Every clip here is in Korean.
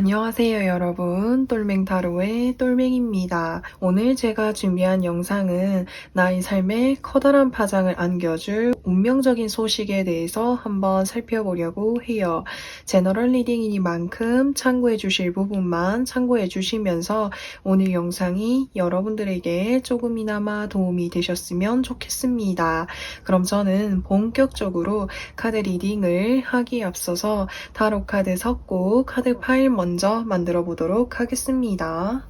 안녕하세요 여러분, 똘맹타로의 똘맹입니다. 오늘 제가 준비한 영상은 나의 삶에 커다란 파장을 안겨줄 운명적인 소식에 대해서 한번 살펴보려고 해요. 제너럴 리딩이니만큼 참고해 주실 부분만 참고해 주시면서 오늘 영상이 여러분들에게 조금이나마 도움이 되셨으면 좋겠습니다. 그럼 저는 본격적으로 카드 리딩을 하기에 앞서서 타로 카드 섞고 카드 파일 먼저 만들어 보도록 하겠습니다.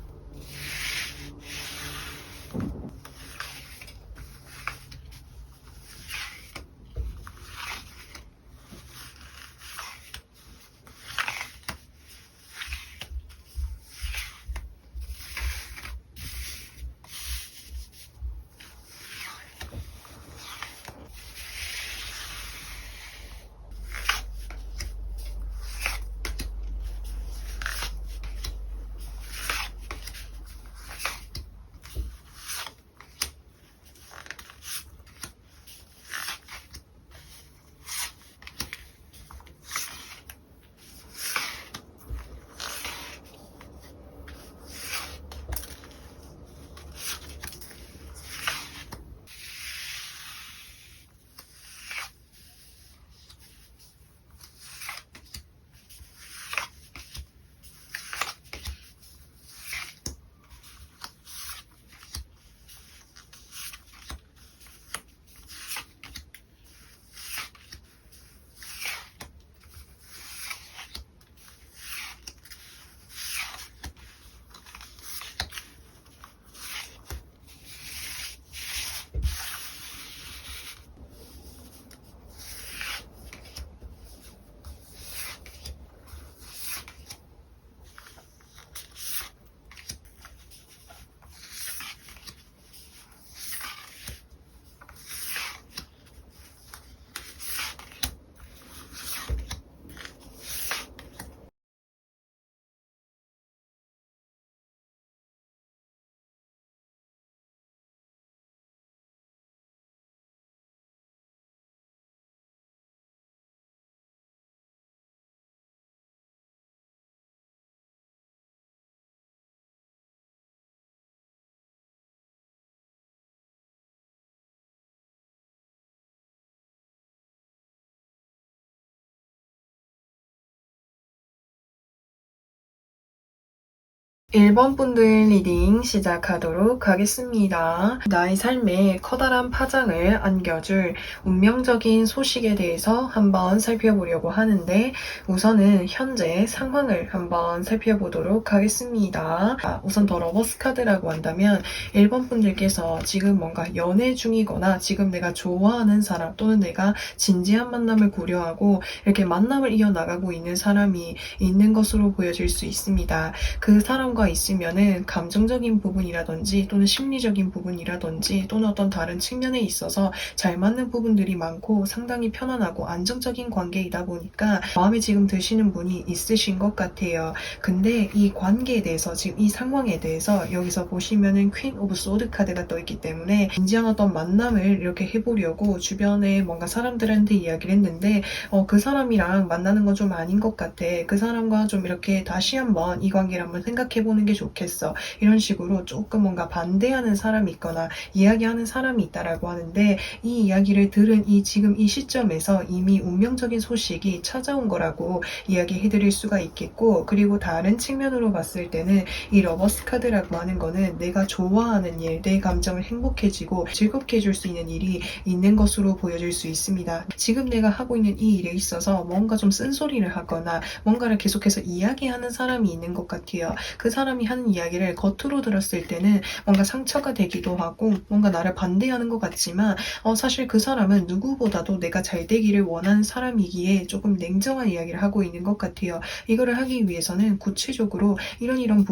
일 번 분들 리딩 시작하도록 하겠습니다. 나의 삶에 커다란 파장을 안겨줄 운명적인 소식에 대해서 한번 살펴보려고 하는데 우선은 현재 상황을 한번 살펴보도록 하겠습니다. 우선 더 러버스 카드라고 한다면 1번 분들께서 지금 뭔가 연애 중이거나 지금 내가 좋아하는 사람 또는 내가 진지한 만남을 고려하고 이렇게 만남을 이어나가고 있는 사람이 있는 것으로 보여질 수 있습니다. 그 사람과 있으면은 감정적인 부분이라든지 또는 심리적인 부분이라든지 또는 어떤 다른 측면에 있어서 잘 맞는 부분들이 많고 상당히 편안하고 안정적인 관계이다 보니까 마음에 지금 드시는 분이 있으신 것 같아요. 근데 이 관계에 대해서 지금 이 상황에 대해서 여기서 보시면은 퀸 오브 소드 카드가 떠있기 때문에 진지한 어떤 만남을 이렇게 해보려고 주변에 뭔가 사람들한테 이야기를 했는데 그 사람이랑 만나는 건 좀 아닌 것 같아. 그 사람과 좀 이렇게 다시 한번 이 관계를 한번 생각해보는 게 좋겠어. 이런 식으로 조금 뭔가 반대하는 사람이 있거나 이야기하는 사람이 있다라고 하는데 이 이야기를 들은 지금 이 시점에서 이미 운명적인 소식이 찾아온 거라고 이야기해드릴 수가 있겠고, 그리고 다른 측면으로 봤을 때는 이 러버스 카드라고 하는 거는 내가 좋아하는 일, 내 감정을 행복해지고 즐겁게 해줄 수 있는 일이 있는 것으로 보여질 수 있습니다. 지금 내가 하고 있는 이 일에 있어서 뭔가 좀 쓴소리를 하거나 뭔가를 계속해서 이야기하는 사람이 있는 것 같아요. 그 사람이 하는 이야기를 겉으로 들었을 때는 뭔가 상처가 되기도 하고 뭔가 나를 반대하는 것 같지만 사실 그 사람은 누구보다도 내가 잘 되기를 원하는 사람이기에 조금 냉정한 이야기를 하고 있는 것 같아요. 이거를 하기 위해서는 구체적으로 이런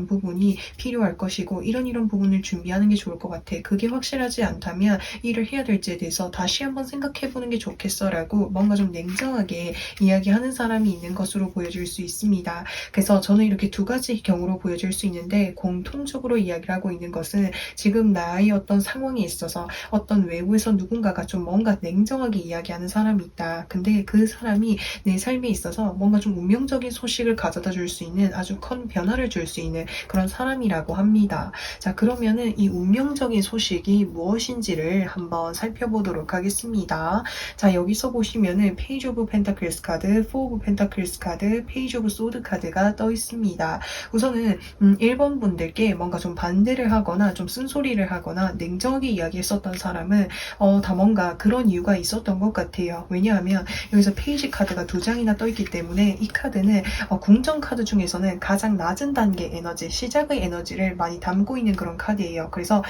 부분이 필요할 것이고 이런 부분을 준비하는 게 좋을 것 같아. 그게 확실하지 않다면 일을 해야 될지에 대해서 다시 한번 생각해보는 게 좋겠어 라고 뭔가 좀 냉정하게 이야기하는 사람이 있는 것으로 보여질 수 있습니다. 그래서 저는 이렇게 이렇게 두 가지 경우로 보여질 수 있는데 공통적으로 이야기를 하고 있는 것은 지금 나의 어떤 상황에 있어서 어떤 외부에서 누군가가 좀 뭔가 냉정하게 이야기하는 사람이 있다. 근데 그 사람이 내 삶에 있어서 뭔가 좀 운명적인 소식을 가져다 줄 수 있는 아주 큰 변화를 줄 수 있는 그런 사람이라고 합니다. 자, 그러면은 이 운명적인 소식이 무엇인지를 한번 살펴보도록 하겠습니다. 자, 여기서 보시면은 페이지 오브 펜타클스 카드, 4 오브 펜타클스 카드, 페이지 오브 소드 카드가 떠 있습니다. 우선은 1번 분들께 뭔가 좀 반대를 하거나 좀 쓴소리를 하거나 냉정하게 이야기했었던 사람은 다 뭔가 그런 이유가 있었던 것 같아요. 왜냐하면 여기서 페이지 카드가 두 장이나 떠 있기 때문에 이 카드는 궁정 카드 중에서는 가장 낮은 단계 에너지, 시작의 에너지를 많이 담고 있는 그런 카드예요. 그래서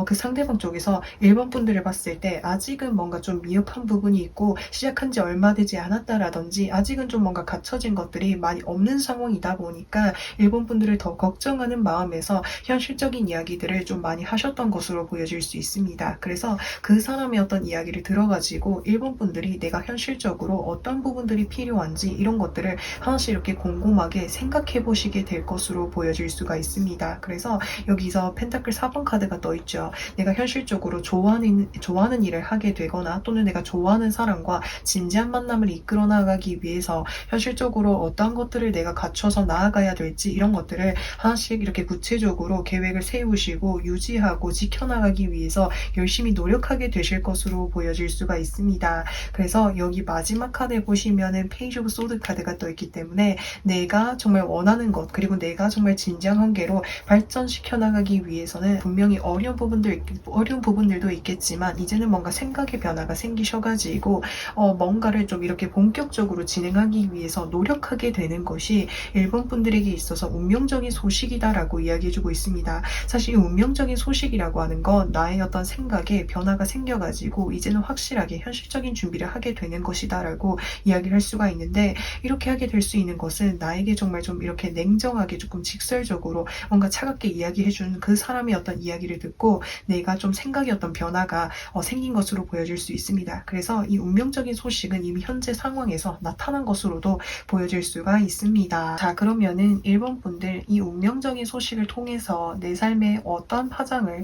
그 상대방 쪽에서 1번 분들을 봤을 때 아직은 뭔가 좀 미흡한 부분이 있고 시작한 지 얼마 되지 않았다라든지 아직은 좀 뭔가 갖춰진 것들이 많이 없는 상황이다 보니까 1번 분들을 더 걱정하는 마음에서 현실적인 이야기들을 좀 많이 하셨던 것으로 보여질 수 있습니다. 그래서 그 사람의 어떤 이야기를 들어가지고 1번 분들이 내가 현실적으로 어떤 부분들이 필요한지 이런 것들을 하나씩 이렇게 곰곰하게 생각해 보시게 될 것으로 보여질 수가 있습니다. 그래서 여기서 펜타클 4번 카드가 떠 있죠. 내가 현실적으로 좋아하는 일을 하게 되거나 또는 내가 좋아하는 사람과 진지한 만남을 이끌어 나가기 위해서 현실적으로 어떤 것들을 내가 갖춰서 나아가야 될지 이런 것들을 하나씩 이렇게 구체적으로 계획을 세우시고 유지하고 지켜나가기 위해서 열심히 노력하게 되실 것으로 보여질 수가 있습니다. 그래서 여기 마지막 카드에 보시면은 페이지 오브 소드 카드가 떠 있기 때문에 내가 정말 원하는 것 그리고 내가 정말 진지한 관계로 발전시켜 나가기 위해서는 분명히 어려운 부분들도 있겠지만 이제는 뭔가 생각의 변화가 생기셔가지고 뭔가를 좀 이렇게 본격적으로 진행하기 위해서 노력하게 되는 것이 1번 분들에게 있어서 운명적인 소식이다라고 이야기해주고 있습니다. 사실 이 운명적인 소식이라고 하는 건 나의 어떤 생각에 변화가 생겨가지고 이제는 확실하게 현실적인 준비를 하게 되는 것이다라고 이야기를 할 수가 있는데 이렇게 하게 될 수 있는 것은 나에게 정말 좀 이렇게 냉정하게 조금 직설적으로 뭔가 차갑게 이야기해준 그 사람의 어떤 이야기를 듣고 내가 좀 생각의 어떤 변화가 생긴 것으로 보여질 수 있습니다. 그래서 이 운명적인 소식은 이미 현재 상황에서 나타난 것으로도 보여질 수가 있습니다. 자, 그러면은 1번 분들 이 운명적인 소식을 통해서 내 삶에 어떤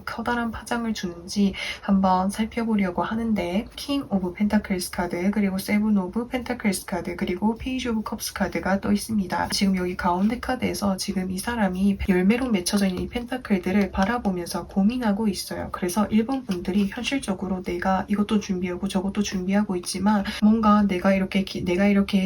커다란 파장을 주는지 한번 살펴보려고 하는데 킹 오브 펜타클스 카드 그리고 세븐 오브 펜타클스 카드 그리고 페이지 오브 컵스 카드가 떠 있습니다. 지금 여기 가운데 카드에서 지금 이 사람이 열매로 맺혀져 있는 이 펜타클들을 바라보면서 고민하고 있어요. 그래서 1번 분들이 현실적으로 내가 이것도 준비하고 저것도 준비하고 있지만 뭔가 내가 이렇게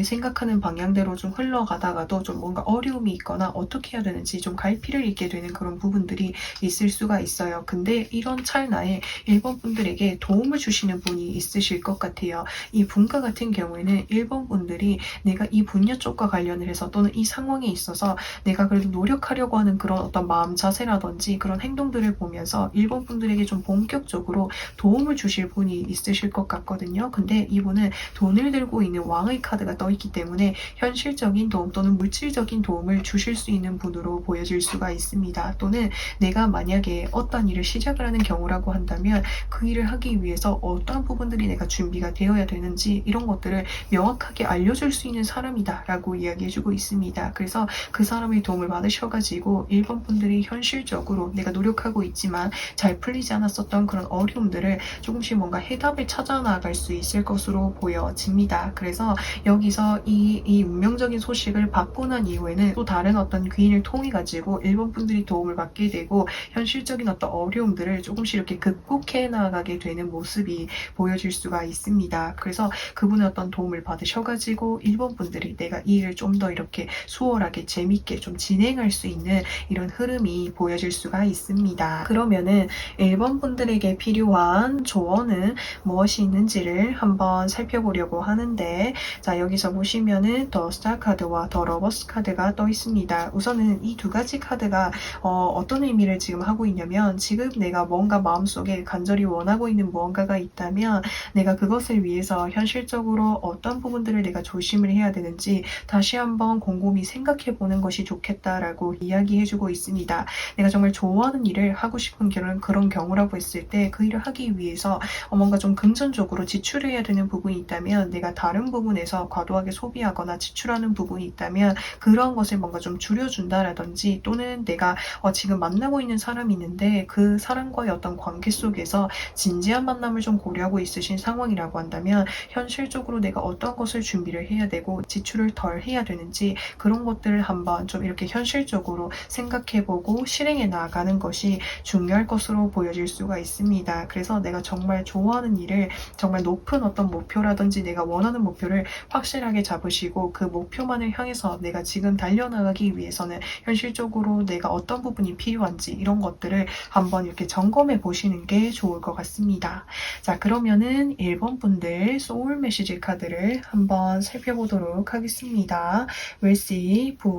생각하는 방향대로 좀 흘러가다가도 좀 뭔가 어려움이 있거나 어떻게 해야 되는지 좀 갈피를 잃게 되는 그런 부분들이 있을 수가 있어요. 근데 이런 찰나에 1번 분들에게 도움을 주시는 분이 있으실 것 같아요. 이 분과 같은 경우에는 1번 분들이 내가 이 분야 쪽과 관련을 해서 또는 이 상황에 있어서 내가 그래도 노력하려고 하는 그런 어떤 마음 자세라든지 그런 행동들을 보면서 1번 분들에게 좀 본격적으로 도움을 주실 분이 있으실 것 같거든요. 근데 이분은 돈을 들고 있는 왕의 카드가 떠 있기 때문에 현실적인 도움 또는 물질적인 도움을 주실 수 있는 분으로 보여질 수가 있습니다. 또는 내가 만약에 어떤 일을 시작을 하는 경우라고 한다면 그 일을 하기 위해서 어떤 부분들이 내가 준비가 되어야 되는지 이런 것들을 명확하게 알려줄 수 있는 사람이다 라고 이야기해주고 있습니다. 그래서 그 사람의 도움을 받으셔가지고 1번 분들이 현실적으로 내가 노력하고 있지만 잘 풀리지 않았었던 그런 어려움들을 조금씩 뭔가 해답을 찾아 나갈 수 있을 것으로 보여집니다. 그래서 여기서 이 운명적인 소식을 받고 난 이후에는 또 다른 어떤 귀인을 통해 가지고 1번 분들이 도움을 받게 되고 현실적인 어떤 어려움들을 조금씩 이렇게 극복해 나가게 되는 모습이 보여질 수가 있습니다. 그래서 그분의 어떤 도움을 받으셔가지고 1번 분들이 내가 이 일을 좀 더 이렇게 수월하게 재밌게 좀 진행할 수 있는 이런 흐름이 보여질 수가 있습니다. 그러면은 1번 분들에게 필요한 조언은 무엇이 있는지를 한번 살펴보려고 하는데 자, 여기서 보시면은 더 스타 카드와 더 러버스 카드가 떠 있습니다. 우선은 이 두 가지 카드가 어떤 의미를 지금 하고 있냐면 지금 내가 뭔가 마음속에 간절히 원하고 있는 무언가가 있다면 내가 그것을 위해서 현실적으로 어떤 부분들을 내가 조심을 해야 되는지 다시 한번 곰곰이 생각해 보는 것이 좋겠다라고 이야기해주고 있습니다. 내가 정말 좋아하는 일을 하고 싶은 그런 경우라고 했을 때 그 일을 하기 위해서 뭔가 좀 금전적으로 지출해야 되는 부분이 있다면 내가 다른 부분에서 과도하게 소비하거나 지출하는 부분이 있다면 그런 것을 뭔가 좀 줄여준다라든지, 또는 내가 지금 만나고 있는 사람이 있는데 그 사람과의 어떤 관계 속에서 진지한 만남을 좀 고려하고 있으신 상황이라고 한다면, 현실적으로 내가 어떤 것을 준비를 해야 되고 지출을 덜 해야 되는지, 그런 것들을 한번 좀 이렇게 현실적으로 생각해보고 실행해 나가는 것이 중요할 것으로 보여질 수가 있습니다. 그래서 내가 정말 좋아하는 일을, 정말 높은 어떤 목표라든지 내가 원하는 목표를 확실하게 잡으시고, 그 목표만을 향해서 내가 지금 달려나가기 위해서는 현실적으로 내가 어떤 부분이 필요한지, 이런 것들을 한번 이렇게 점검해 보시는 게 좋을 것 같습니다. 자, 그러면은 1번 분들 소울 메시지 카드를 한번 살펴보도록 하겠습니다. receive,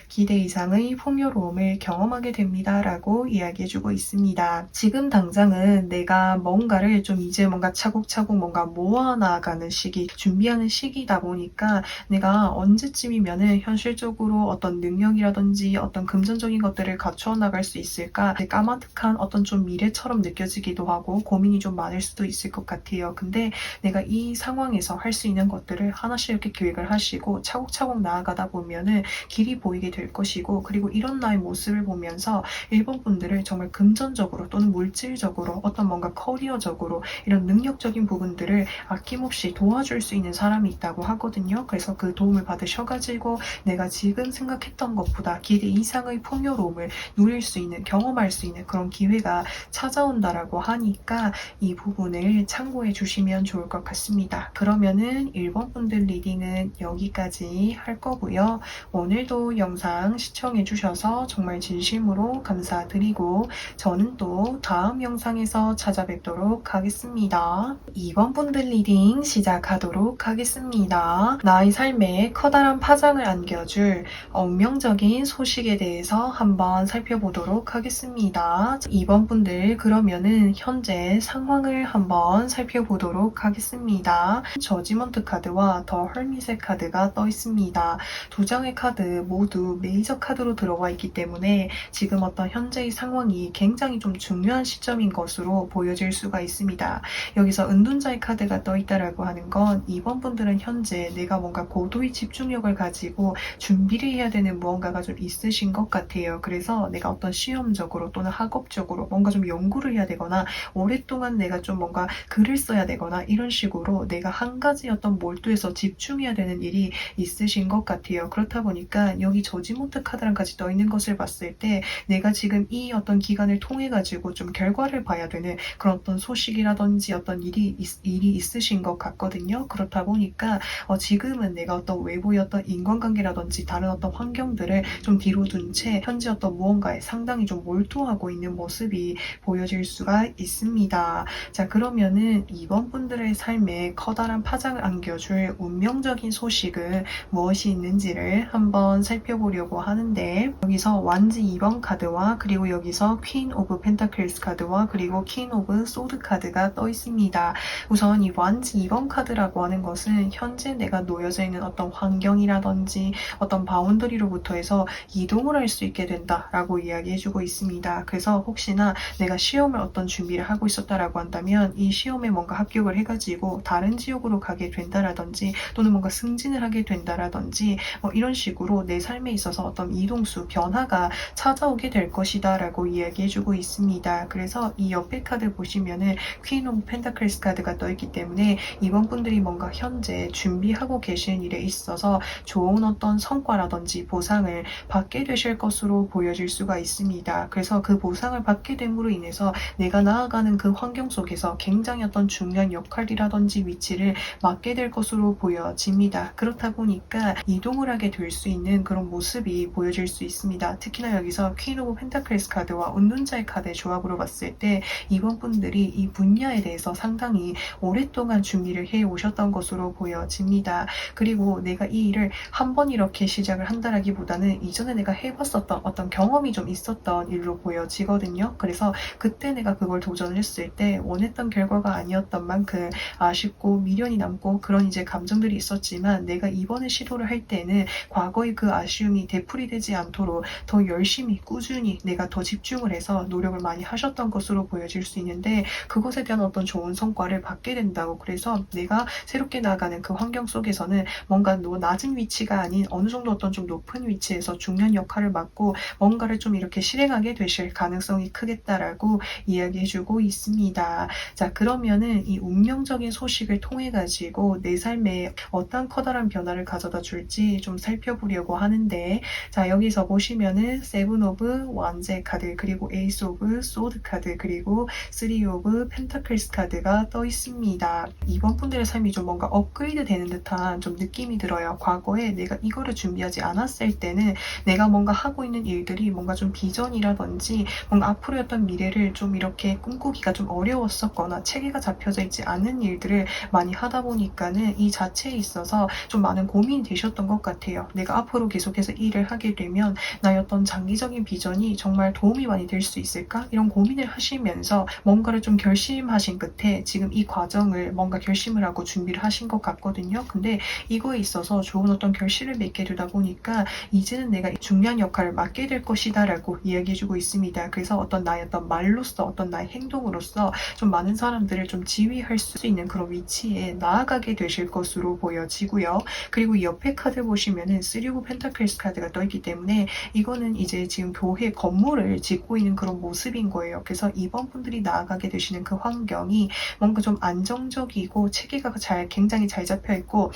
기대 이상의 풍요로움을 경험하게 됩니다 라고 이야기해주고 있습니다. 지금 당장은 내가 뭔가를 좀 이제 뭔가 차곡차곡 뭔가 모아나가는 시기, 준비하는 시기다 보니까 내가 언제쯤이면은 현실적으로 어떤 능력이라든지 어떤 금전적인 것들을 갖춰 나갈 수 있을까, 까마득한 어떤 좀 미래처럼 느껴지기도 하고 고민이 좀 많을 수도 있을 것 같아요. 근데 내가 이 상황에서 할 수 있는 것들을 하나씩 이렇게 계획을 하시고 차곡차곡 나아가다 보면은 길이 보이게 될 것이고, 그리고 이런 나의 모습을 보면서 1번 분들을 정말 금전적으로 또는 물질적으로 어떤 뭔가 커리어적으로 이런 능력적인 부분들을 아낌없이 도와줄 수 있는 사람이 있다고 하거든요. 그래서 그 도움을 받으셔가지고 내가 지금 생각했던 것보다 기대 이상의 풍요로움을 누릴 수 있는, 경험할 수 있는 그런 기회가 찾아온다라고 하니까 이 부분을 참고해 주시면 좋을 것 같습니다. 그러면은 1번 분들 리딩은 여기까지 할 거고요. 오늘도 영상 시청해 주셔서 정말 진심으로 감사드리고, 저는 또 다음 영상에서 찾아뵙도록 하겠습니다. 2번 분들 리딩 시작하도록 하겠습니다. 나의 삶에 커다란 파장을 안겨줄 운명적인 소식에 대해서 한번 살펴보도록 하겠습니다. 2번 분들, 그러면은 현재 상황을 한번 살펴보도록 하겠습니다. 저지먼트 카드와 더 헐밋의 카드가 떠 있습니다. 두 장의 카드 모두 메이저 카드로 들어와 있기 때문에 지금 어떤 현재의 상황이 굉장히 좀 중요한 시점인 것으로 보여질 수가 있습니다. 여기서 은둔자의 카드가 떠 있다라고 하는 건, 2번 분들은 현재 내가 뭔가 고도의 집중력을 가지고 준비를 해야 되는 무언가가 좀 있으신 것 같아요. 그래서 내가 어떤 시험적으로 또는 학업적으로 뭔가 좀 연구를 해야 되거나, 오랫동안 내가 좀 뭔가 글을 써야 되거나, 이런 식으로 내가 한 가지 어떤 몰두해서 집중해야 되는 일이 있으신 것 같아요. 그렇다 보니까 여기 저지먼트 카드랑 같이 떠 있는 것을 봤을 때 내가 지금 이 어떤 기간을 통해 가지고 좀 결과를 봐야 되는 그런 어떤 소식이라든지 어떤 일이 있으신 것 같거든요. 그렇다 보니까 지금은 내가 어떤 외부의 어떤 인간관계라든지 다른 어떤 환경들을 좀 뒤로 둔 채 현재 어떤 무언가에 상당히 좀 몰두하고 있는 모습이 보여질 수가 있습니다. 자, 그러면은 2번 분들의 삶에 커다란 파장을 안겨줄 운명적인 소식은 무엇이 있는지를 한번 살펴보려고 하는데, 여기서 완지 2번 카드와, 그리고 여기서 퀸 오브 펜타클스 카드와, 그리고 퀸 오브 소드 카드가 떠 있습니다. 우선 이 완지 2번 카드라고 하는 것은 현재 내가 놓여져 있는 어떤 환경이라든지 어떤 바운더리로부터 해서 이동을 할 수 있게 된다라고 이야기해주고 있습니다. 그래서 혹시나 내가 시험을 어떤 준비를 하고 있었다라고 한다면 이 시험에 뭔가 합격을 해가지고 다른 지역으로 가게 된다라든지, 또는 뭔가 승진을 하게 된다라든지, 이런 식으로 내 삶에 있어서 어떤 이동수, 변화가 찾아오게 될 것이다 라고 이야기해주고 있습니다. 그래서 이 옆에 카드 보시면은 퀸 오브 펜타클스 카드가 떠있기 때문에 이번 분들이 뭔가 현재 준비하고 계신 일에 있어서 좋은 어떤 성과라든지 보상을 받게 되실 것으로 보여질 수가 있습니다. 그래서 그 보상을 받게 됨으로 인해서 내가 나아가는 그 환경 속에서 굉장히 어떤 중요한 역할이라든지 위치를 맡게 될 것으로 보여집니다. 그렇다 보니까 이동을 하게 될 수 있는 그런 모습이 보여질 수 있습니다. 특히나 여기서 퀸 오브 펜타클스 카드와 운둔자의 카드의 조합으로 봤을 때 이번 분들이 이 분야에 대해서 상당히 오랫동안 준비를 해 오셨던 것으로 보여집니다. 그리고 내가 이 일을 한 번 이렇게 시작을 한다라기보다는 이전에 내가 해봤었던 어떤 경험이 좀 있었던 일로 보여지거든요. 그래서 그때 내가 그걸 도전을 했을 때 원했던 결과가 아니었던 만큼 아쉽고 미련이 남고 그런 이제 감정들이 있었지만, 내가 이번에 시도를 할 때는 과거의 그 아쉬움이 되풀이되지 않도록 더 열심히 꾸준히 내가 더 집중을 해서 노력을 많이 하셨던 것으로 보여질 수 있는데, 그것에 대한 어떤 좋은 성과를 받게 된다고. 그래서 내가 새롭게 나아가는 그 환경 속에서는 뭔가 낮은 위치가 아닌 어느 정도 어떤 좀 높은 높은 위치에서 중요한 역할을 맡고 뭔가를 좀 이렇게 실행하게 되실 가능성이 크겠다라고 이야기해주고 있습니다. 자, 그러면은 이 운명적인 소식을 통해 가지고 내 삶에 어떤 커다란 변화를 가져다 줄지 좀 살펴보려고 하는데, 자, 여기서 보시면은 세븐 오브 완제 카드, 그리고 에이스 오브 소드 카드, 그리고 3 오브 펜타클스 카드가 떠 있습니다. 이번 분들의 삶이 좀 뭔가 업그레이드 되는 듯한 좀 느낌이 들어요. 과거에 내가 이거를 준비하지 않았을 때는 내가 뭔가 하고 있는 일들이 뭔가 좀 비전이라든지 뭔가 앞으로의 어떤 미래를 좀 이렇게 꿈꾸기가 좀 어려웠었거나 체계가 잡혀져 있지 않은 일들을 많이 하다 보니까는 이 자체에 있어서 좀 많은 고민이 되셨던 것 같아요. 내가 앞으로 계속해서 일을 하게 되면 나의 어떤 장기적인 비전이 정말 도움이 많이 될 수 있을까? 이런 고민을 하시면서 뭔가를 좀 결심하신 끝에 지금 이 과정을 뭔가 결심을 하고 준비를 하신 것 같거든요. 근데 이거에 있어서 좋은 어떤 결실을 맺게 되다 보니까 이제는 내가 중요한 역할을 맡게 될 것이다 라고 이야기해주고 있습니다. 그래서 어떤 나의 어떤 말로써 어떤 나의 행동으로서 좀 많은 사람들을 좀 지휘할 수 있는 그런 위치에 나아가게 되실 것으로 보여지고요. 그리고 이 옆에 카드 보시면은 3 오브 펜타클스 카드가 떠있기 때문에 이거는 이제 지금 교회 건물을 짓고 있는 그런 모습인 거예요. 그래서 이번 분들이 나아가게 되시는 그 환경이 뭔가 좀 안정적이고 체계가 굉장히 잘 잡혀 있고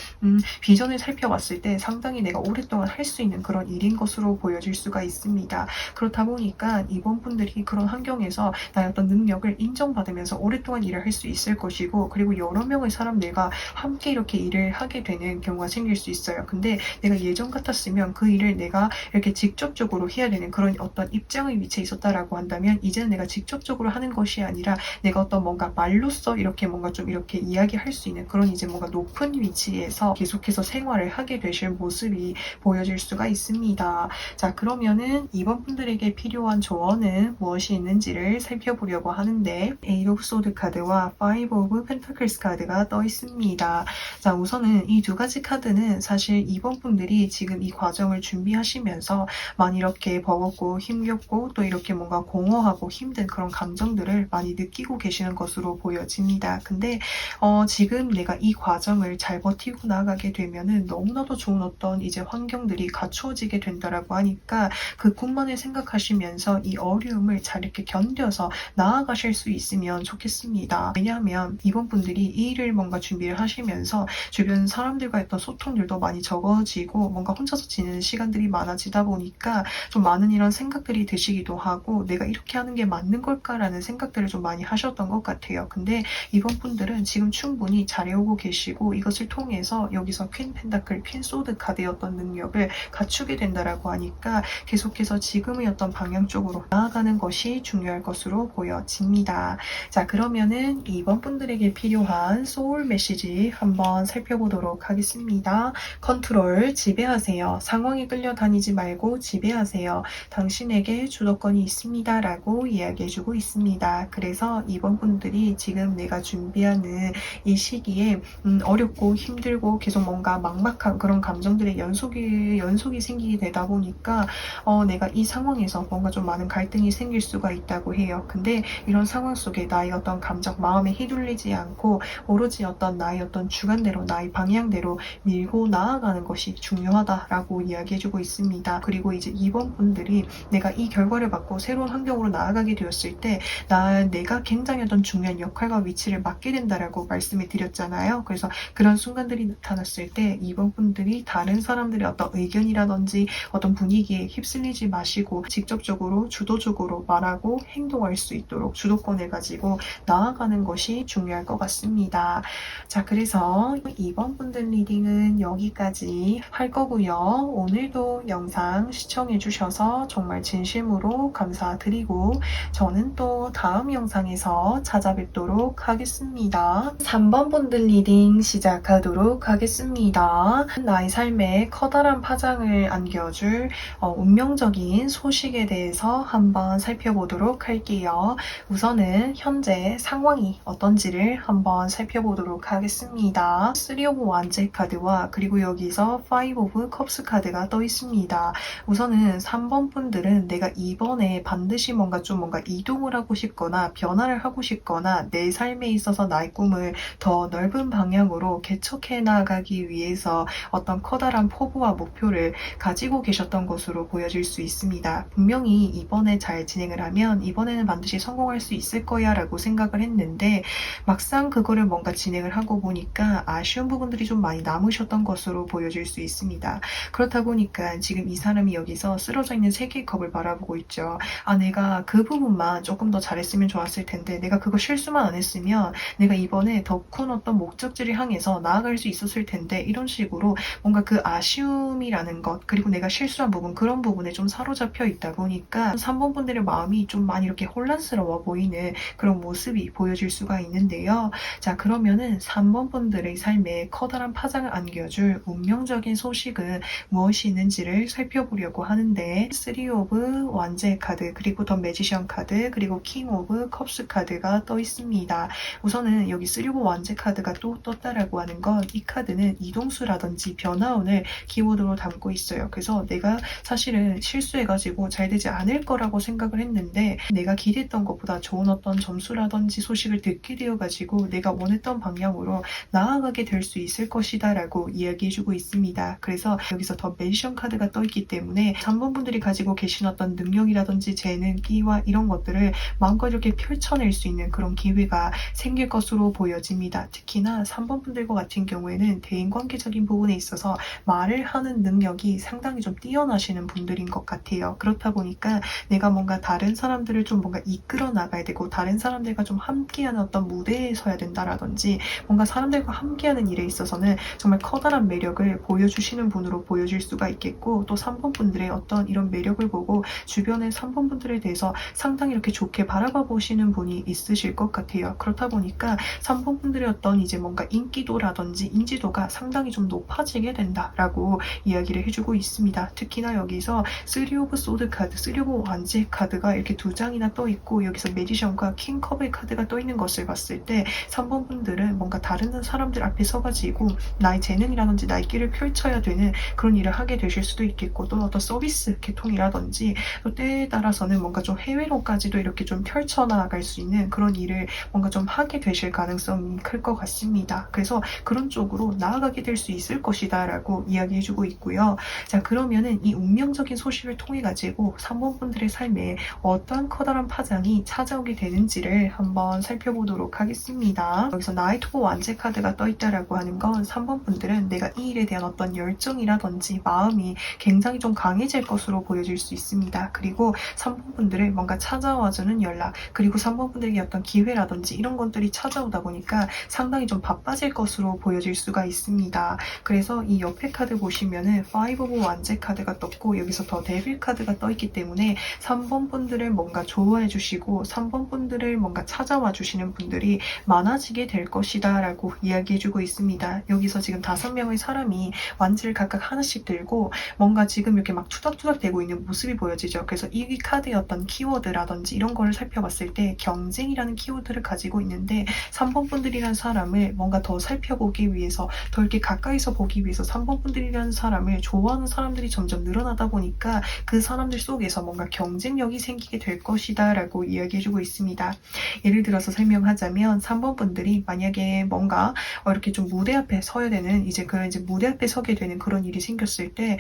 비전을 살펴봤을 때 상당히 내가 오랫동안 할 수 있는 그런 일인 것으로 보여질 수가 있습니다. 그렇다 보니까 이번 분들이 그런 환경에서 나의 어떤 능력을 인정받으면서 오랫동안 일을 할 수 있을 것이고, 그리고 여러 명의 사람들과 함께 이렇게 일을 하게 되는 경우가 생길 수 있어요. 근데 내가 예전 같았으면 그 일을 내가 이렇게 직접적으로 해야 되는 그런 어떤 입장의 위치에 있었다라고 한다면 이제는 내가 직접적으로 하는 것이 아니라 내가 어떤 뭔가 말로써 이렇게 뭔가 좀 이렇게 이야기할 수 있는 그런 이제 뭔가 높은 위치에서 계속해서 생활을 하게 되실 모습이 보여질 수가 있습니다. 자, 그러면은 이번 분들에게 필요한 조언은 무엇이 있는지를 살펴보려고 하는데, 8 오브 소드 카드와 5 오브 펜타클스 카드가 떠 있습니다. 자, 우선은 이 두 가지 카드는 사실 이번 분들이 지금 이 과정을 준비하시면서 많이 이렇게 버겁고 힘겹고 또 이렇게 뭔가 공허하고 힘든 그런 감정들을 많이 느끼고 계시는 것으로 보여집니다. 근데 지금 내가 이 과정을 잘 버티고 나아가게 되면은 너무나도 좋은 어떤 이제 환경들이 갖추어지게 된다라고 하니까 그 꿈만을 생각하시면서 이 어려움을 잘 이렇게 견뎌서 나아가실 수 있으면 좋겠습니다. 왜냐하면 이번 분들이 이 일을 뭔가 준비를 하시면서 주변 사람들과의 어떤 소통들도 많이 적어지고 뭔가 혼자서 지내는 시간들이 많아지다 보니까 좀 많은 이런 생각들이 드시기도 하고 내가 이렇게 하는 게 맞는 걸까라는 생각들을 좀 많이 하셨던 것 같아요. 근데 이번 분들은 지금 충분히 잘해오고 계시고 이것을 통해서 여기서 퀸 펜다클, 퀸 소드 카드의 어떤 능력을 갖추게 된다라고 하니까 계속해서 지금의 어떤 방향 쪽으로 나아가는 것이 중요할 것으로 보여집니다. 자, 그러면은 이번 분들에게 필요한 소울 메시지 한번 살펴보도록 하겠습니다. 컨트롤, 지배하세요. 상황에 끌려다니지 말고 지배하세요. 당신에게 주도권이 있습니다 라고 이야기해주고 있습니다. 그래서 이번 분들이 지금 내가 준비하는 이 시기에 어렵고 힘들고 계속 뭔가 막막한 그런 감정들의 연속이 생기게 되다 보니까 내가 이 상황에서 뭔가 좀 많은 갈등이 생길 수가 있다고 해요. 근데 이런 상황 속에 나의 어떤 감정, 마음에 휘둘리지 않고 오로지 어떤 나의 어떤 주관대로 나의 방향대로 밀고 나아가는 것이 중요하다라고 이야기해주고 있습니다. 그리고 이제 이번 분들이 내가 이 결과를 받고 새로운 환경으로 나아가게 되었을 때 내가 굉장히 어떤 중요한 역할과 위치를 맡게 된다라고 말씀을 드렸잖아요. 그래서 그런 순간들이 나타났을 때 이번 분들이 다른 사람들의 어떤 의견이라든지 어떤 분위기에 휩쓸리지 마시고 직접적으로 주도적으로 말하고 행동할 수 있도록 주도권을 가지고 나아가는 것이 중요할 것 같습니다. 자, 그래서 이번 분들 리딩은 여기까지 할 거고요. 오늘도 영상 시청해 주셔서 정말 진심으로 감사드리고 저는 또 다음 영상에서 찾아뵙도록 하겠습니다. 3번 분들 리딩 시작하도록 하겠습니다. 나의 삶에 커다란 파장을 안겨줄 운명적인 소식에 대해서 한번 살펴보도록 할게요. 우선은 현재 상황이 어떤지를 한번 살펴보도록 하겠습니다. 3 오브 완제 카드와 그리고 여기서 5 오브 컵스 카드가 떠 있습니다. 우선은 3번 분들은 내가 이번에 반드시 뭔가 이동을 하고 싶거나 변화를 하고 싶거나 내 삶에 있어서 나의 꿈을 더 넓은 방향으로 개척해 나가기 위해서 어떤 커다란 포부와 목표를 기대를 가지고 계셨던 것으로 보여질 수 있습니다. 분명히 이번에 잘 진행을 하면 이번에는 반드시 성공할 수 있을 거야 라고 생각을 했는데 막상 그거를 뭔가 진행을 하고 보니까 아쉬운 부분들이 좀 많이 남으셨던 것으로 보여질 수 있습니다. 그렇다 보니까 지금 이 사람이 여기서 쓰러져 있는 세 개의 컵을 바라보고 있죠. 아, 내가 그 부분만 조금 더 잘했으면 좋았을 텐데 내가 그거 실수만 안 했으면 내가 이번에 더 큰 어떤 목적지를 향해서 나아갈 수 있었을 텐데 이런 식으로 뭔가 그 아쉬움이라는 것 그리고 내가 실수한 부분 그런 부분에 좀 사로잡혀 있다 보니까 3번 분들의 마음이 좀 많이 이렇게 혼란스러워 보이는 그런 모습이 보여질 수가 있는데요. 자, 그러면은 3번 분들의 삶에 커다란 파장을 안겨줄 운명적인 소식은 무엇이 있는지를 살펴보려고 하는데 3 오브 완제 카드 그리고 더 매지션 카드 그리고 킹 오브 컵스 카드가 떠 있습니다. 우선은 여기 3 오브 완제 카드가 또 떴다라고 하는 건 이 카드는 이동수라든지 변화운을 키워드로 담고 있어요. 그래서 내가 사실은 실수해가지고 잘 되지 않을 거라고 생각을 했는데 내가 기대했던 것보다 좋은 어떤 점수라든지 소식을 듣게 되어가지고 내가 원했던 방향으로 나아가게 될 수 있을 것이다 라고 이야기해주고 있습니다. 그래서 여기서 더 매지션 카드가 떠있기 때문에 3번 분들이 가지고 계신 어떤 능력이라든지 재능, 끼와 이런 것들을 마음껏 이렇게 펼쳐낼 수 있는 그런 기회가 생길 것으로 보여집니다. 특히나 3번 분들과 같은 경우에는 대인관계적인 부분에 있어서 말을 하는 능력이 상당히 좀 뛰어나시는 분들인 것 같아요. 그렇다 보니까 내가 뭔가 다른 사람들을 좀 뭔가 이끌어 나가야 되고 다른 사람들과 좀 함께하는 어떤 무대에 서야 된다라든지 뭔가 사람들과 함께하는 일에 있어서는 정말 커다란 매력을 보여주시는 분으로 보여질 수가 있겠고 또 3번 분들의 어떤 이런 매력을 보고 주변의 3번 분들에 대해서 상당히 이렇게 좋게 바라봐 보시는 분이 있으실 것 같아요. 그렇다 보니까 3번 분들의 어떤 이제 뭔가 인기도라든지 인지도가 상당히 좀 높아지게 된다라고 이야기를 해주고 있습니다. 특히나 여기서 3 오브 소드 카드, 3 오브 완제 카드가 이렇게 두 장이나 떠 있고 여기서 매지션과 킹컵의 카드가 떠 있는 것을 봤을 때 3번 분들은 뭔가 다른 사람들 앞에 서가지고 나의 재능이라든지 나의 끼를 펼쳐야 되는 그런 일을 하게 되실 수도 있겠고 또 어떤 서비스 계통이라든지 또 때에 따라서는 뭔가 좀 해외로까지도 이렇게 좀 펼쳐나갈 수 있는 그런 일을 뭔가 좀 하게 되실 가능성이 클 것 같습니다. 그래서 그런 쪽으로 나아가게 될 수 있을 것이다 라고 이야기해주고 있고요. 자, 그러면은 이 운명적인 소식을 통해 가지고 3번 분들의 삶에 어떠한 커다란 파장이 찾아오게 되는지를 한번 살펴보도록 하겠습니다. 여기서 나이트 오브 완제 카드가 떠 있다라고 하는 건 3번 분들은 내가 이 일에 대한 어떤 열정이라든지 마음이 굉장히 좀 강해질 것으로 보여질 수 있습니다. 그리고 3번 분들을 뭔가 찾아와주는 연락 그리고 3번 분들에게 어떤 기회라든지 이런 것들이 찾아오다 보니까 상당히 좀 바빠질 것으로 보여질 수가 있습니다. 그래서 이 옆에 카드 보시면은 5 오브 완제 카드가 떴고 여기서 더 데빌 카드가 떠 있기 때문에 3번 분들을 뭔가 좋아해 주시고 3번 분들을 뭔가 찾아와 주시는 분들이 많아지게 될 것이다 라고 이야기해 주고 있습니다. 여기서 지금 5명의 사람이 완지를 각각 하나씩 들고 뭔가 지금 이렇게 막 투닥투닥 되고 있는 모습이 보여지죠. 그래서 이 카드의 어떤 키워드라든지 이런 거를 살펴봤을 때 경쟁이라는 키워드를 가지고 있는데 3번 분들이라는 사람을 뭔가 더 살펴보기 위해서 더 이렇게 가까이서 보기 위해서 3번 분들이라는 사람을 좋아하는 사람들이 점점 늘어나다 보니까 그 사람들 속에서 뭔가 경쟁력이 생기게 될 것이다 라고 이야기해주고 있습니다. 예를 들어서 설명하자면 3번 분들이 만약에 뭔가 이렇게 좀 무대 앞에 서야 되는 이제 그런 이제 무대 앞에 서게 되는 그런 일이 생겼을 때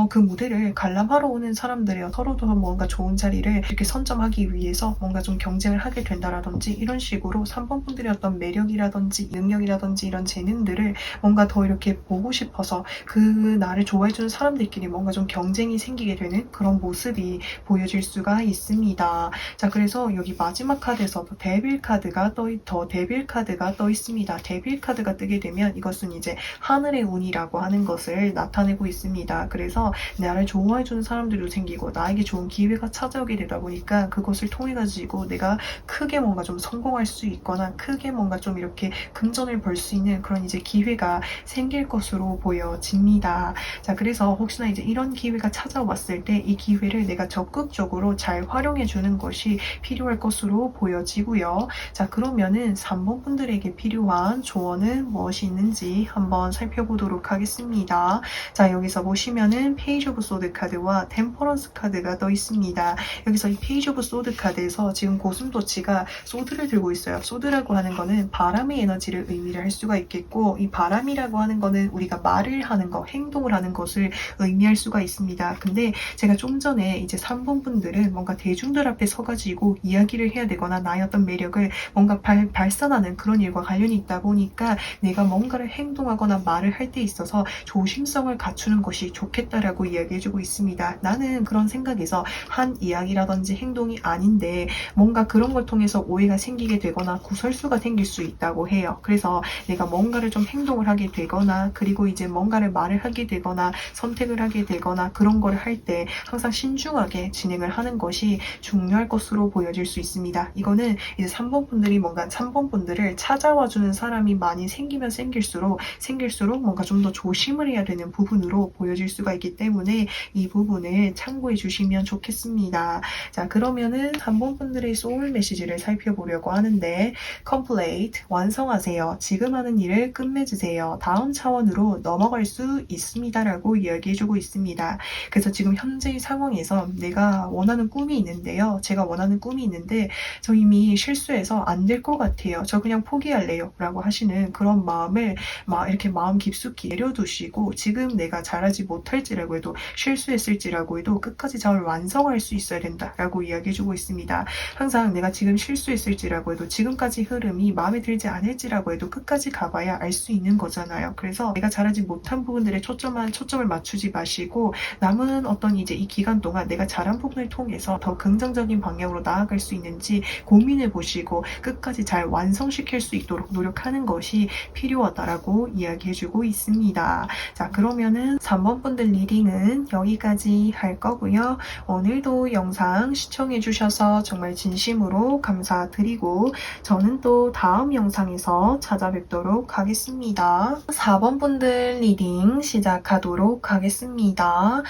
그 무대를 관람하러 오는 사람들이요 서로도 뭔가 좋은 자리를 이렇게 선점하기 위해서 뭔가 좀 경쟁을 하게 된다라든지 이런 식으로 3번 분들의 어떤 매력이라든지 능력이라든지 이런 재능들을 뭔가 더 이렇게 보고 싶어서 그 나를 좋아해주는 사람들끼리 뭔가 좀 경쟁이 생기게 되는 그런 모습이 보여질 수가 있습니다. 자, 그래서 여기 마지막 카드에서도 데빌 카드가 떠 있습니다. 데빌 카드가 뜨게 되면 이것은 이제 하늘의 운이라고 하는 것을 나타내고 있습니다. 그래서 나를 좋아해주는 사람들도 생기고 나에게 좋은 기회가 찾아오게 되다 보니까 그것을 통해 가지고 내가 크게 뭔가 좀 성공할 수 있거나 크게 뭔가 좀 이렇게 금전을 벌 수 있는 그런 이제 기회가 생길 것으로 보여집니다. 자, 그래서 혹시나 이제 이런 기회가 찾아왔을 때 이 기회를 내가 적극적으로 잘 활용해 주는 것이 필요할 것으로 보여지고요. 자, 그러면은 3번 분들에게 필요한 조언은 무엇이 있는지 한번 살펴보도록 하겠습니다. 자, 여기서 보시면은 페이지 오브 소드 카드와 템퍼런스 카드가 떠 있습니다. 여기서 이 페이지 오브 소드 카드에서 지금 고슴도치가 소드를 들고 있어요. 소드라고 하는 거는 바람의 에너지를 의미를 할 수가 있겠고 이 바람이라고 하는 거는 우리가 말을 하는 거, 행동을 하는 것 것을 의미할 수가 있습니다. 근데 제가 좀 전에 이제 3번 분들은 뭔가 대중들 앞에 서가지고 이야기를 해야 되거나 나의 어떤 매력을 뭔가 발산하는 그런 일과 관련이 있다 보니까 내가 뭔가를 행동하거나 말을 할 때 있어서 조심성을 갖추는 것이 좋겠다라고 이야기해주고 있습니다. 나는 그런 생각에서 한 이야기라든지 행동이 아닌데 뭔가 그런 걸 통해서 오해가 생기게 되거나 구설수가 생길 수 있다고 해요. 그래서 내가 뭔가를 좀 행동을 하게 되거나 그리고 이제 뭔가를 말을 하게 되거나 선택을 하게 되거나 그런 걸 할 때 항상 신중하게 진행을 하는 것이 중요할 것으로 보여질 수 있습니다. 이거는 이제 3번 분들이 뭔가 3번 분들을 찾아와 주는 사람이 많이 생기면 생길수록 뭔가 좀 더 조심을 해야 되는 부분으로 보여질 수가 있기 때문에 이 부분을 참고해 주시면 좋겠습니다. 자, 그러면은 3번 분들의 소울 메시지를 살펴보려고 하는데 complete, 완성하세요. 지금 하는 일을 끝맺으세요. 다음 차원으로 넘어갈 수 있습니다. 라고 이야기해주고 있습니다. 그래서 지금 현재의 상황에서 내가 원하는 꿈이 있는데요. 제가 원하는 꿈이 있는데 저 이미 실수해서 안 될 것 같아요. 저 그냥 포기할래요. 라고 하시는 그런 마음을 이렇게 마음 깊숙이 내려두시고 지금 내가 잘하지 못할지라고 해도 실수했을지라고 해도 끝까지 잘 완성할 수 있어야 된다. 라고 이야기해주고 있습니다. 항상 내가 지금 실수했을지라고 해도 지금까지 흐름이 마음에 들지 않을지라고 해도 끝까지 가봐야 알 수 있는 거잖아요. 그래서 내가 잘하지 못한 부분들에 초점을 맞추지 마시고 남은 어떤 이제 이 기간 동안 내가 잘한 부분을 통해서 더 긍정적인 방향으로 나아갈 수 있는지 고민해 보시고 끝까지 잘 완성시킬 수 있도록 노력하는 것이 필요하다라고 이야기해주고 있습니다. 자, 그러면은 3번 분들 리딩은 여기까지 할 거고요. 오늘도 영상 시청해주셔서 정말 진심으로 감사드리고 저는 또 다음 영상에서 찾아뵙도록 하겠습니다. 4번 분들 리딩 시작하도록 하겠습니다.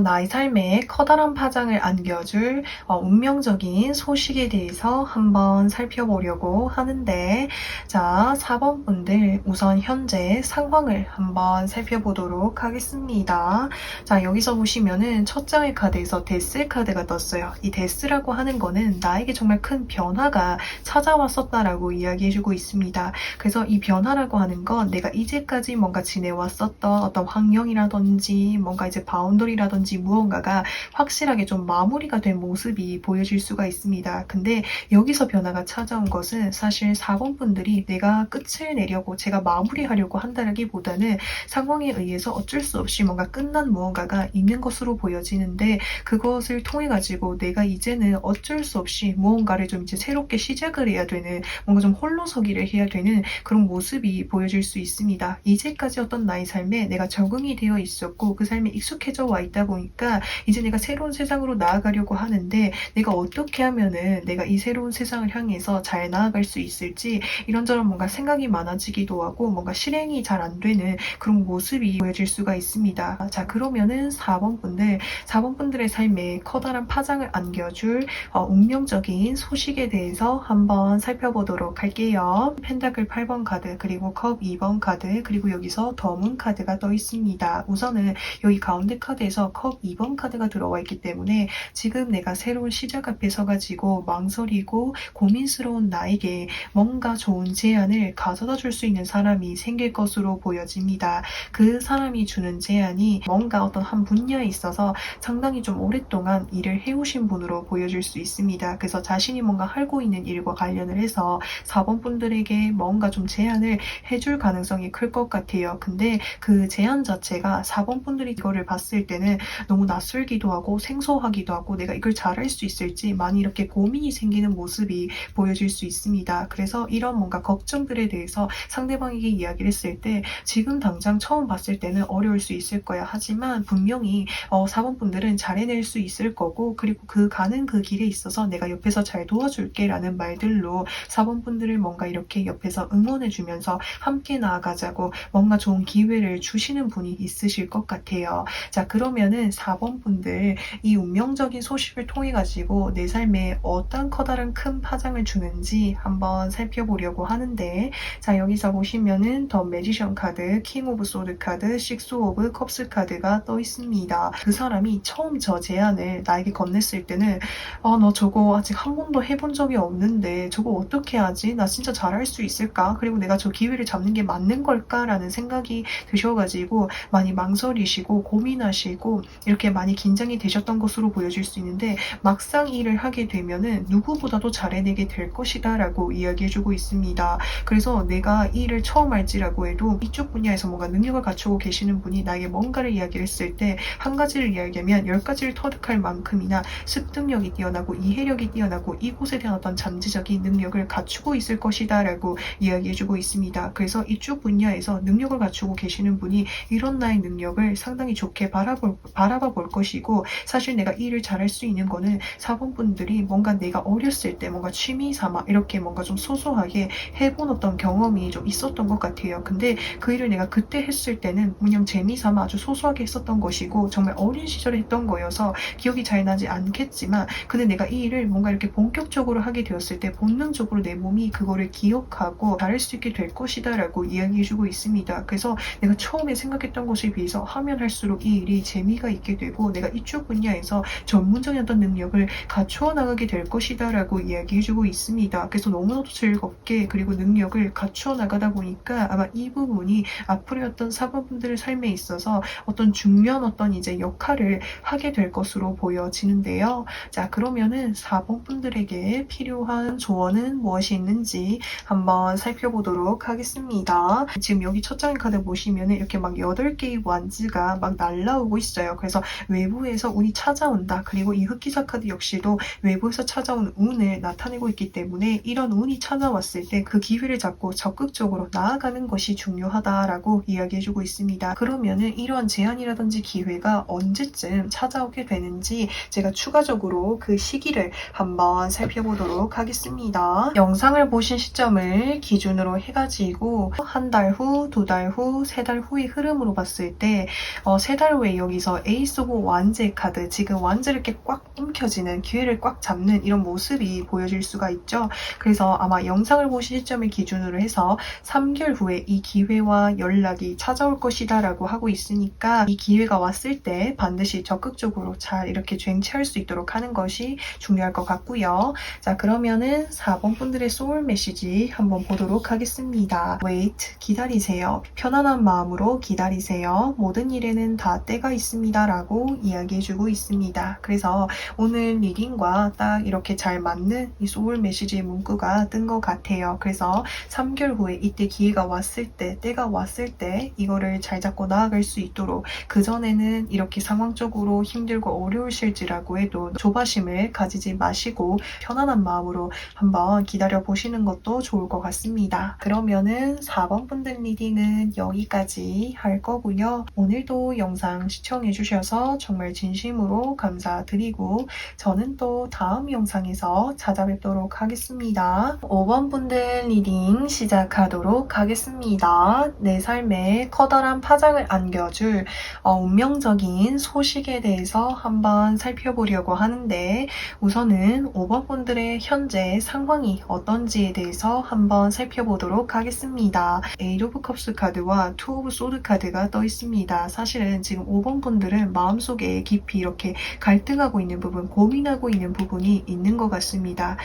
나의 삶에 커다란 파장을 안겨줄 운명적인 소식에 대해서 한번 살펴보려고 하는데 자, 4번 분들 우선 현재 상황을 한번 살펴보도록 하겠습니다. 자, 여기서 보시면은 첫 장의 카드에서 데스 카드가 떴어요. 이 데스라고 하는 거는 나에게 정말 큰 변화가 찾아왔었다라고 이야기해주고 있습니다. 그래서 이 변화라고 하는 건 내가 이제까지 뭔가 지내왔었던 어떤 환경이라든지 뭔가 이제 바운더리라든지 무언가가 확실하게 좀 마무리가 된 모습이 보여질 수가 있습니다. 근데 여기서 변화가 찾아온 것은 사실 4번 분들이 내가 끝을 내려고 제가 마무리하려고 한다기보다는 상황에 의해서 어쩔 수 없이 뭔가 끝난 무언가가 있는 것으로 보여지는데 그것을 통해 가지고 내가 이제는 어쩔 수 없이 무언가를 좀 이제 새롭게 시작을 해야 되는 뭔가 좀 홀로서기를 해야 되는 그런 모습이 보여질 수 있습니다. 이제까지 어떤 나의 삶에 내가 적응이 되어 있었고 그 삶에 익숙해져 와 있다 보니까 이제 내가 새로운 세상으로 나아가려고 하는데 내가 어떻게 하면은 내가 이 새로운 세상을 향해서 잘 나아갈 수 있을지 이런저런 뭔가 생각이 많아지기도 하고 뭔가 실행이 잘 안 되는 그런 모습이 보여질 수가 있습니다. 자, 그러면은 4번 분들의 삶에 커다란 파장을 안겨줄 운명적인 소식에 대해서 한번 살펴보도록 할게요. 펜타클 8번 카드 그리고 컵 2번 카드 그리고 여기서 더문 카드가 떠 있습니다. 우선은 여기 가운데 카드에서 컵 2번 카드가 들어와 있기 때문에 지금 내가 새로운 시작 앞에 서가지고 망설이고 고민스러운 나에게 뭔가 좋은 제안을 가져다 줄 수 있는 사람이 생길 것으로 보여집니다. 그 사람이 주는 제안이 뭔가 어떤 한 분야에 있어서 상당히 좀 오랫동안 일을 해오신 분으로 보여질 수 있습니다. 그래서 자신이 뭔가 하고 있는 일과 관련을 해서 4번 분들에게 뭔가 좀 제안을 해줄 가능성이 클 것 같아요. 근데 그 제안 자체가 4번 분들이 이거를 봤을 때는 너무 낯설기도 하고 생소하기도 하고 내가 이걸 잘할 수 있을지 많이 이렇게 고민이 생기는 모습이 보여질 수 있습니다. 그래서 이런 뭔가 걱정들에 대해서 상대방에게 이야기를 했을 때 지금 당장 처음 봤을 때는 어려울 수 있을 거야. 하지만 분명히 4번 분들은 잘 해낼 수 있을 거고 그리고 가는 그 길에 있어서 내가 옆에서 잘 도와줄게 라는 말들로 4번 분들을 뭔가 이렇게 옆에서 응원해주면서 함께 나아가자고 뭔가 좋은 기회를 주시는 분이 있으실 것 같아요. 자, 그러면은 4번 분들 이 운명적인 소식을 통해 가지고 내 삶에 어떤 커다란 큰 파장을 주는지 한번 살펴보려고 하는데 자, 여기서 보시면은 더 매지션 카드, 킹 오브 소드 카드, 식스 오브 컵스 카드가 떠 있습니다. 그 사람이 처음 저 제안을 나에게 건넸을 때는 너 저거 아직 한 번도 해본 적이 없는데 저거 어떻게 하지? 나 진짜 잘할 수 있을까? 그리고 내가 저 기회를 잡는 게 맞는 걸까? 라는 생각이 드셔가지고 많이 많이 망설이시고 고민하시고 이렇게 많이 긴장이 되셨던 것으로 보여질 수 있는데 막상 일을 하게 되면은 누구보다도 잘해내게 될 것이다 라고 이야기해주고 있습니다. 그래서 내가 이 일을 처음 할지라고 해도 이쪽 분야에서 뭔가 능력을 갖추고 계시는 분이 나에게 뭔가를 이야기를 했을 때 한 가지를 이야기하면 10가지를 터득할 만큼이나 습득력이 뛰어나고 이해력이 뛰어나고 이곳에 대한 어떤 잠재적인 능력을 갖추고 있을 것이다 라고 이야기해주고 있습니다. 그래서 이쪽 분야에서 능력을 갖추고 계시는 분이 이런 나의 능력을 상당히 좋게 바라봐 볼 것이고, 사실 내가 이 일을 잘할 수 있는 거는 4번 분들이 뭔가 내가 어렸을 때 뭔가 취미 삼아 이렇게 뭔가 좀 소소하게 해본 어떤 경험이 좀 있었던 것 같아요. 근데 그 일을 내가 그때 했을 때는 그냥 재미삼아 아주 소소하게 했었던 것이고 정말 어린 시절에 했던 거여서 기억이 잘 나지 않겠지만, 근데 내가 이 일을 뭔가 이렇게 본격적으로 하게 되었을 때 본능적으로 내 몸이 그거를 기억하고 잘할 수 있게 될 것이다 라고 이야기해주고 있습니다. 그래서 내가 처음에 생각했던 것에 비해서 하면 할수록 이 일이 재미가 있게 되고 내가 이쪽 분야에서 전문적인 어떤 능력을 갖추어 나가게 될 것이다 라고 이야기해주고 있습니다. 그래서 너무나도 즐겁게 그리고 능력을 갖추어 나가다 보니까 아마 이 부분이 앞으로의 어떤 사범분들의 삶에 있어서 어떤 중요한 어떤 이제 역할을 하게 될 것으로 보여지는데요. 자, 그러면은 4번 분들에게 필요한 조언은 무엇이 있는지 한번 살펴보도록 하겠습니다. 지금 여기 첫 장의 카드 보시면은 이렇게 막 8개의 완즈가 막 날라오고 있어요. 그래서 외부에서 운이 찾아온다. 그리고 이 흑기사 카드 역시도 외부에서 찾아온 운을 나타내고 있기 때문에 이런 운이 찾아왔을 때 그 기회를 잡고 적극적으로 나아가는 것이 중요하다라고 이야기해주고 있습니다. 그러면은 이런 제안이라든지 기회가 언제쯤 찾아오게 되는지 제가 추가적으로 그 시기를 한번 살펴보도록 하겠습니다. 영상을 보신 시점을 기준으로 해가지고 한 달 후, 2달 후, 3달 후의 흐름으로 봤을 때 3달 후에 여기서 에이스 오브 완즈의 카드, 지금 완즈를 이렇게 꽉 움켜쥐는, 기회를 꽉 잡는 이런 모습이 보여질 수가 있죠. 그래서 아마 영상을 보신 시점을 기준으로 해서 3개월 후에 이 기회와 연락이 찾아올 것이다 라고 하고 있으니까 이 기회가 왔을 때 반드시 적극적으로 잘 이렇게 쟁취할 수 있도록 하는 것이 중요할 것 같고요. 자, 그러면은 4번 분들의 소울 메시지 한번 보도록 하겠습니다. Wait, 기다리세요. 편안한 마음으로 기다리세요. 모든 일에는 다 때가 있습니다 라고 이야기해주고 있습니다. 그래서 오늘 리딩과 딱 이렇게 잘 맞는 이 소울 메시지의 문구가 뜬 것 같아요. 그래서 3개월 후에 이때 기회가 왔을 때, 때가 왔을 때 이거를 잘 잡고 나아갈 수 있도록, 그전에는 이렇게 상황적으로 힘들고 어려우실지라고 해도 조바심을 가지지 마시고 편안한 마음으로 한번 기다려 보시는 것도 좋을 것 같습니다. 그러면은 4번 분들 리딩은 여기까지 할 거고요. 오늘도 영상 시청해 주셔서 정말 진심으로 감사드리고 저는 또 다음 영상에서 찾아뵙도록 하겠습니다. 5번 분들 리딩 시작하도록 하겠습니다. 내 삶에 커다란 파장을 안겨줄 운명적인 소식에 대해서 한번 살펴보려고 하는데, 우선은 5번 분들의 현재 상황이 어떤지에 대해서 한번 살펴보도록 하겠습니다. 에이트 오브 컵스 카드와 투 오브 소드 카드가 떠 있습니다. 사실은 지금 5번 분들은 마음속에 깊이 이렇게 갈등하고 있는 부분, 고민하고 있는 부분이 있는 것 같습니다.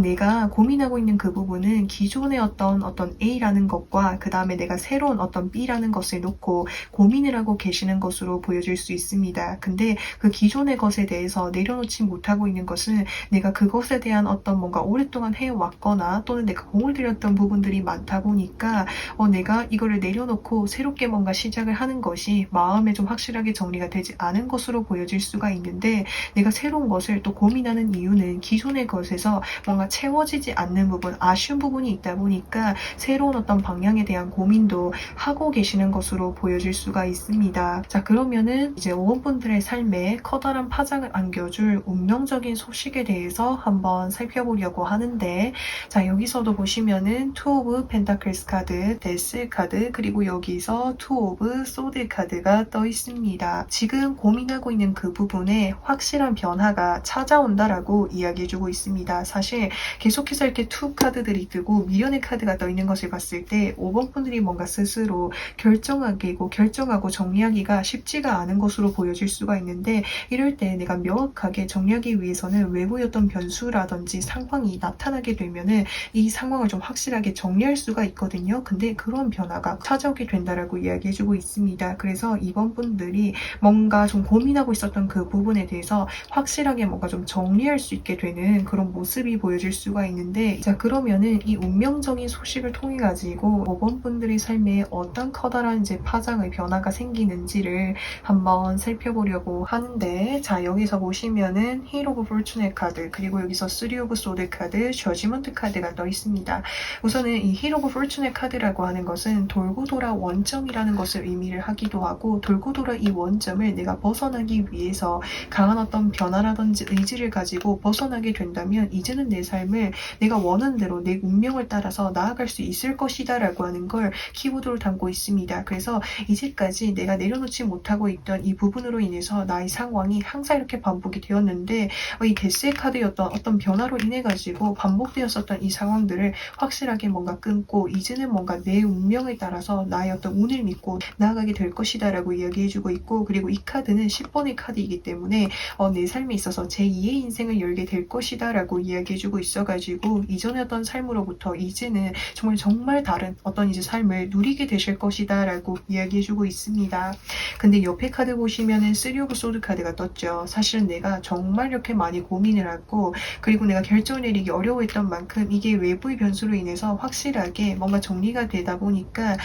내가 고민하고 있는 그 부분은 기존의 어떤 A라는 것과 그 다음에 내가 새로운 어떤 B라는 것을 놓고 고민을 하고 계시는 것으로 보여질 수 있습니다. 근데 그 기존의 것에 대해서 내려놓지 못하고 있는 것은 내가 그것에 대한 어떤 뭔가 오랫동안 해왔거나 또는 내가 공을 들였던 부분들이 많다 보니까 내가 이거를 내려놓고 새롭게 뭔가 시작을 하는 것이 마음에 좀 확실하게 정리가 되지 않은 것으로 보여질 수가 있는데, 내가 새로운 것을 또 고민하는 이유는 기존의 것에서 뭔가 채워지지 않는 부분, 아쉬운 부분이 있다 보니까 새로운 어떤 방향에 대한 고민도 하고 계시는 것으로 보여질 수가 있습니다. 자, 그러면은 이제 5번 분들의 삶에 커다란 파장을 안겨줄 운명적인 소식에 대해서 한번 살펴보려고 하는데, 자, 여기서도 보시면은 투 오브 펜타클스 카드, 데스 카드, 그리고 여기서 투 오브 소드 카드가 떠 있습니다. 지금 고민하고 있는 그 부분에 확실한 변화가 찾아온다라고 이야기해주고 있습니다. 사실 계속해서 이렇게 투 카드들이 뜨고 미련의 카드가 떠 있는 것을 봤을 때 5번 분들이 뭔가 스스로 결정하고 정리하기가 쉽지가 않은 것으로 보여질 수가 있는데, 이럴 때 내가 명확하게 정리하기 위해서는 외부의 어떤 변수라든지 상황이 나타나게 되면은 이 상황을 좀 확실하게 정리할 수가 있거든요. 근데 그런 변화가 찾아오게 된다라고 이야기해주고 있습니다. 있습니다. 그래서 이번 분들이 뭔가 좀 고민하고 있었던 그 부분에 대해서 확실하게 뭔가 좀 정리할 수 있게 되는 그런 모습이 보여질 수가 있는데, 자 그러면은 이 운명적인 소식을 통해 가지고 5번 분들의 삶에 어떤 커다란 이제 파장의 변화가 생기는지를 한번 살펴보려고 하는데, 자 여기서 보시면은 힐 오브 포르추네 카드, 그리고 여기서 3 오브 소드 카드, 저지먼트 카드가 떠 있습니다. 우선은 이 힐 오브 포르추네 카드라고 하는 것은 돌고 돌아 원점이라는 것을 의미를 하기도 하고, 돌고 돌아 이 원점을 내가 벗어나기 위해서 강한 어떤 변화라든지 의지를 가지고 벗어나게 된다면 이제는 내 삶을 내가 원하는 대로 내 운명을 따라서 나아갈 수 있을 것이다 라고 하는 걸 키워드로 담고 있습니다. 그래서 이제까지 내가 내려놓지 못하고 있던 이 부분으로 인해서 나의 상황이 항상 이렇게 반복이 되었는데, 이 데스의 카드였던 어떤 변화로 인해 가지고 반복되었었던 이 상황들을 확실하게 뭔가 끊고 이제는 뭔가 내 운명에 따라서 나의 어떤 운을 믿고 나아가게 될 것이다 라고 이야기해주고 있고, 그리고 이 카드는 10번의 카드이기 때문에 내 삶에 있어서 제2의 인생을 열게 될 것이다 라고 이야기해주고 있어가지고, 이전의 어떤 삶으로부터 이제는 정말 다른 어떤 이제 삶을 누리게 되실 것이다 라고 이야기해주고 있습니다. 근데 옆에 카드 보시면은 3 오브 소드 카드가 떴죠. 사실은 내가 정말 이렇게 많이 고민을 하고, 그리고 내가 결정을 내리기 어려워했던 만큼 이게 외부의 변수로 인해서 확실하게 뭔가 정리가 되다 보니까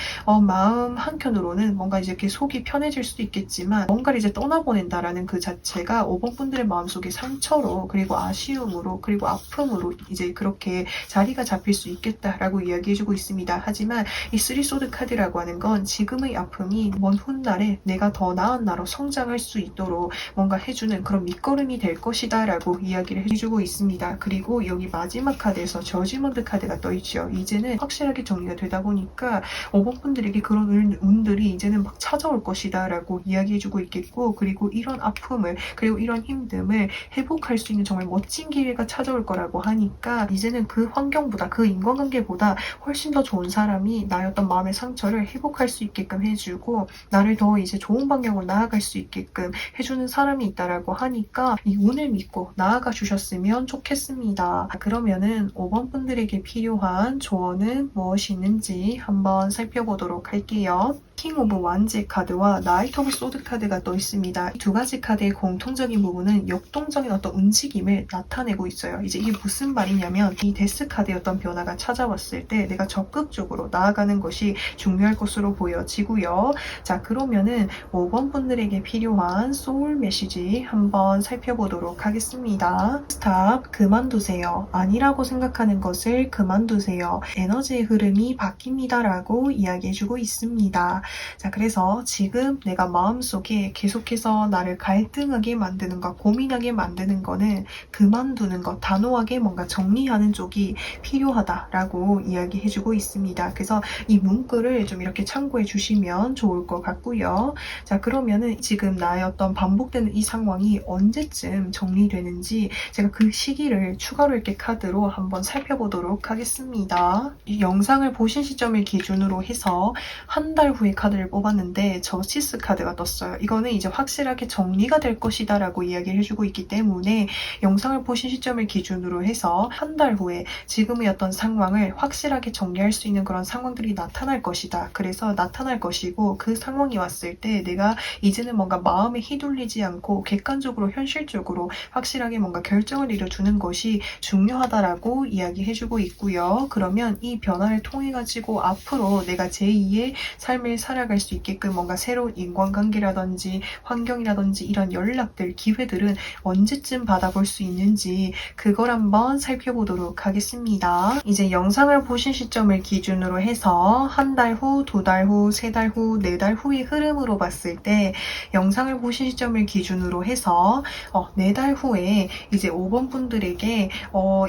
마음 한켠으로는 뭔가 이제 이렇게 속이 편해질 수도 있겠지만, 뭔가를 이제 떠나보낸다라는 그 자체가 5번 분들의 마음속에 상처로, 그리고 아쉬움으로, 그리고 아픔으로 이제 그렇게 자리가 잡힐 수 있겠다라고 이야기해주고 있습니다. 하지만 이 3 소드 카드라고 하는 건 지금의 아픔이 먼 훗날에 내가 더 나은 나로 성장할 수 있도록 뭔가 해주는 그런 밑거름이 될 것이다 라고 이야기를 해주고 있습니다. 그리고 여기 마지막 카드에서 저지먼트 카드가 떠있죠. 이제는 확실하게 정리가 되다 보니까 5번 분들에게 그런 운들이 이제는 막 찾아올 것이다 라고 이야기해주고 있겠고, 그리고 이런 아픔을, 그리고 이런 힘듦을 회복할 수 있는 정말 멋진 기회가 찾아올 거라고 하니까, 이제는 그 환경보다, 그 인간관계보다 훨씬 더 좋은 사람이 나의 어떤 마음의 상처를 회복할 수 있게끔 해주고, 나를 더 이제 좋은 방향으로 나아갈 수 있게끔 해주는 사람이 있다라고 하니까 이 운을 믿고 나아가 주셨으면 좋겠습니다. 그러면은 5번 분들에게 필요한 조언은 무엇이 있는지 한번 살펴보도록 할게요. 킹 오브 완즈 카드와 나이트 오브 소드 카드가 떠 있습니다. 이 두 가지 카드의 공통적인 부분은 역동적인 어떤 움직임을 나타내고 있어요. 이제 이게 무슨 말이냐면, 이 데스 카드의 어떤 변화가 찾아왔을 때 내가 적극적으로 나아가는 것이 중요할 것으로 보여지고요. 자 그러면은 5번 분들에게 필요한 소울 메시지 한번 살펴보도록 하겠습니다. 스탑, 그만두세요. 아니라고 생각하는 것을 그만두세요. 에너지의 흐름이 바뀝니다 라고 이야기해주고 있습니다. 자 그래서 지금 내가 마음속에 계속해서 나를 갈등하게 만드는 것, 고민하게 만드는 거는 그만두는 것, 단호하게 뭔가 정리하는 쪽이 필요하다라고 이야기해주고 있습니다. 그래서 이 문구를 좀 이렇게 참고해 주시면 좋을 것 같고요. 자 그러면은 지금 나의 어떤 반복되는 이 상황이 언제쯤 정리되는지 제가 그 시기를 추가로 이렇게 카드로 한번 살펴보도록 하겠습니다. 이 영상을 보신 시점을 기준으로 해서 한 달 후에 카드를 뽑았는데 저스티스 카드가 떴어요. 이거는 이제 확실하게 정리가 될 것이다 라고 이야기를 해주고 있기 때문에 영상을 보신 시점을 기준으로 해서 한 달 후에 지금의 어떤 상황을 확실하게 정리할 수 있는 그런 상황들이 나타날 것이다. 그래서 나타날 것이고, 그 상황이 왔을 때 내가 이제는 뭔가 마음에 휘둘리지 않고 객관적으로 현실적으로 확실하게 뭔가 결정을 내려주는 것이 중요하다라고 이야기해주고 있고요. 그러면 이 변화를 통해 가지고 앞으로 내가 제2의 삶을 살아갈 수 있게끔 뭔가 새로운 인간관계라든지 환경이라든지 이런 연락들, 기회들은 언제쯤 받아볼 수 있는지 그걸 한번 살펴보도록 하겠습니다. 이제 영상을 보신 시점을 기준으로 해서 한 달 후, 2달 후, 3달 후, 4달 후의 흐름으로 봤을 때, 영상을 보신 시점을 기준으로 해서 4달 후에 이제 5번 분들에게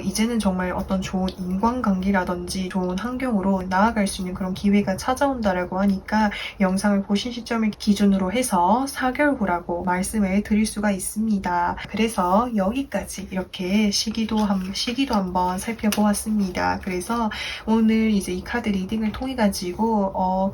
이제는 정말 어떤 좋은 인간관계라든지 좋은 환경으로 나아갈 수 있는 그런 기회가 찾아온다라고 하니까 영상을 보신 시점을 기준으로 해서 4개월 후라고 말씀을 드릴 수가 있습니다. 그래서 여기까지 이렇게 시기도 한번 살펴보았습니다. 그래서 오늘 이제 이 카드 리딩을 통해 가지고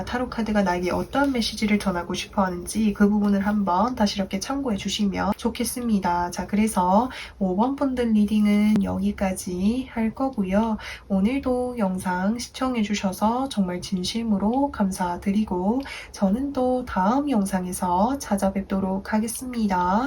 타로 카드가 나에게 어떤 메시지를 전하고 싶어 하는지 그 부분을 한번 다시 이렇게 참고해 주시면 좋겠습니다. 자 그래서 5번 분들 리딩은 여기까지 할 거고요. 오늘도 영상 시청해 주셔서 정말 진심으로 감사드리고 해주시고 저는 또 다음 영상에서 찾아뵙도록 하겠습니다.